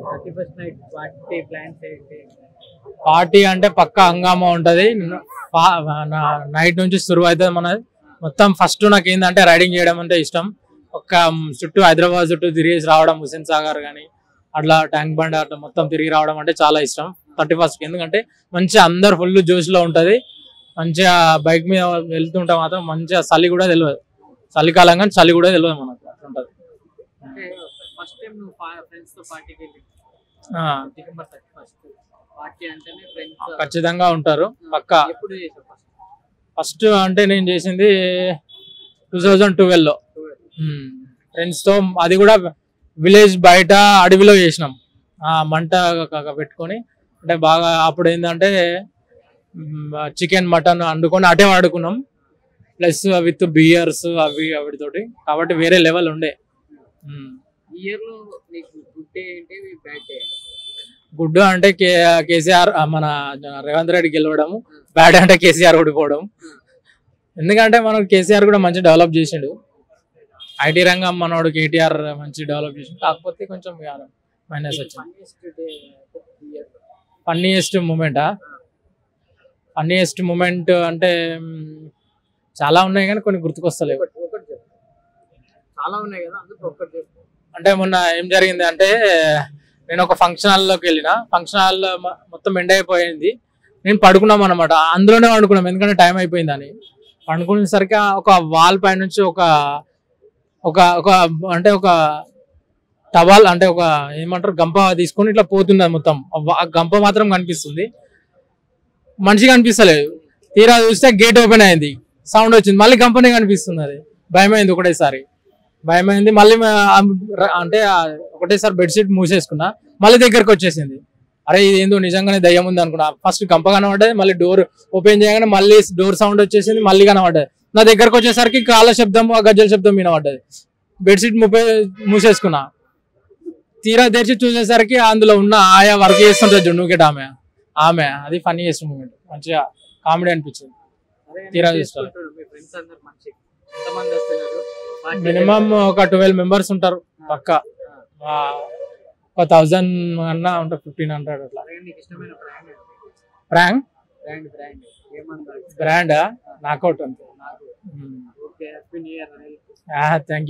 31st night party plans ఏంటి? Party అంటే పక్కా హంగామా ఉంటది. నైట్ నుంచి శురు అవుతుంది మనది. మొత్తం ఫస్ట్ నాకు ఏంటంటే రైడింగ్ చేయడం అంటే ఇష్టం. ఒక చుట్టూ హైదరాబాద్ చుట్టూ తిరిగేసి రావడం, హుస్సేన్ సాగర్ కానీ అట్లా ట్యాంక్ బండ్ అట్లా మొత్తం తిరిగి రావడం అంటే చాలా ఇష్టం 31st. ఎందుకంటే మంచిగా అందరు ఫుల్ జోష్లో ఉంటుంది. మంచిగా బైక్ మీద వెళ్తుంటే మాత్రం మంచిగా చలి కూడా తెలియదు. చలికాలం కానీ చలి కూడా తెలియదు మనకు అట్లుంటది. అంటే ఫస్ట్ టైం నువ్వు ఫ్రెండ్స్ తో పార్టీకి వెళ్ళి డిసెంబర్ 31st పార్టీ అంటేనే ఫ్రెండ్స్ ఖచ్చితంగా ఉంటారు పక్కా. ఎప్పుడు చేసావు ఫస్ట్ అంటే నేను చేసింది 2012లో ఫ్రెండ్స్ తో. అది కూడా విలేజ్ బయట అడవిలో చేసినాం. మంట పెట్టుకొని అంటే బాగా అప్పుడు ఏంటంటే చికెన్ మటన్ వండుకొని అటే వాడుకున్నాం. ప్లస్ విత్ బియర్స్ అవి వాటితోటి కాబట్టి వేరే లెవెల్ ఉండే. ఇయర్ లో నీకు గుడ్ డే ఏంటి, బ్యాడ్ డే? గుడ్ అంటే కేసీఆర్ మన రేవంత్ రెడ్డి గెలవడము, బ్యాడ్ అంటే కేసీఆర్ ఓడిపోవడం. ఎందుకంటే మనకు కేసీఆర్ కూడా మంచి డెవలప్ చేసిండు. ఐటీ రంగం మనోడు కేటీఆర్ మంచి డెవలప్ చేసిండు. కాకపోతే కొంచెం మైనస్ వచ్చింది. ఫన్నీయెస్ట్ మూమెంటా? ఫన్నీయెస్ట్ మూమెంట్ అంటే చాలా ఉన్నాయి కానీ కొన్ని గుర్తుకొస్తలేవు. చాలా ఉన్నాయి కదా, అందుకు ఒక్కటి చెప్పు. అంటే మొన్న ఏం జరిగింది అంటే నేను ఒక ఫంక్షన్ హాల్లోకి వెళ్ళిన. ఫంక్షన్ హాల్ మొత్తం ఎండ్ అయిపోయింది. నేను పడుకున్నాం అనమాట. అందులోనే పడుకున్నాం ఎందుకంటే టైం అయిపోయిందని. పండుకునేసరికి ఒక వాల్ పై నుంచి ఒక ఒక ఒక అంటే ఒక టవాల్ అంటే ఒక ఏమంటారు గంప తీసుకొని ఇట్లా పోతుంది. మొత్తం ఆ గంప మాత్రం కనిపిస్తుంది, మనిషి కనిపిస్తలేదు. తీరా చూస్తే గేట్ ఓపెన్ అయింది, సౌండ్ వచ్చింది, మళ్ళీ గంపనే కనిపిస్తుంది. అది భయమైంది, ఒకటేసారి భయమైంది. మళ్ళీ అంటే ఒకటేసారి బెడ్షీట్ మూసేసుకున్నా, మళ్ళీ దగ్గరకు వచ్చేసింది. అరే ఇది ఏందో నిజంగానే దయ్యం ఉంది అనుకున్నా. ఫస్ట్ గంప కనబడ్డది, మళ్ళీ డోర్ ఓపెన్ చేయగానే మళ్ళీ డోర్ సౌండ్ వచ్చేసింది, మళ్ళీ కనబడ్డది. నా దగ్గరకు వచ్చేసరికి కాళ్ళ శబ్దం, గజ్జల శబ్దం వినబడ్డది. బెడ్షీట్ మూసేసుకున్నా. తీరా తెరిచి చూసేసరికి అందులో ఉన్న ఆయా వర్క్ చేస్తుంటుంది జున్నుకెట్ ఆమె అది ఫన్నీయెస్ట్ మూమెంట్. మంచిగా కామెడీ అనిపించింది. తీరా చూస్తారు మినిమం ఒక 12 మెంబర్స్ ఉంటారు పక్క. ఒక 1000 అన్నా ఉంటారు, 1500 అట్లా. బ్రాండ్ నాకౌట్ అంతే. Thank you.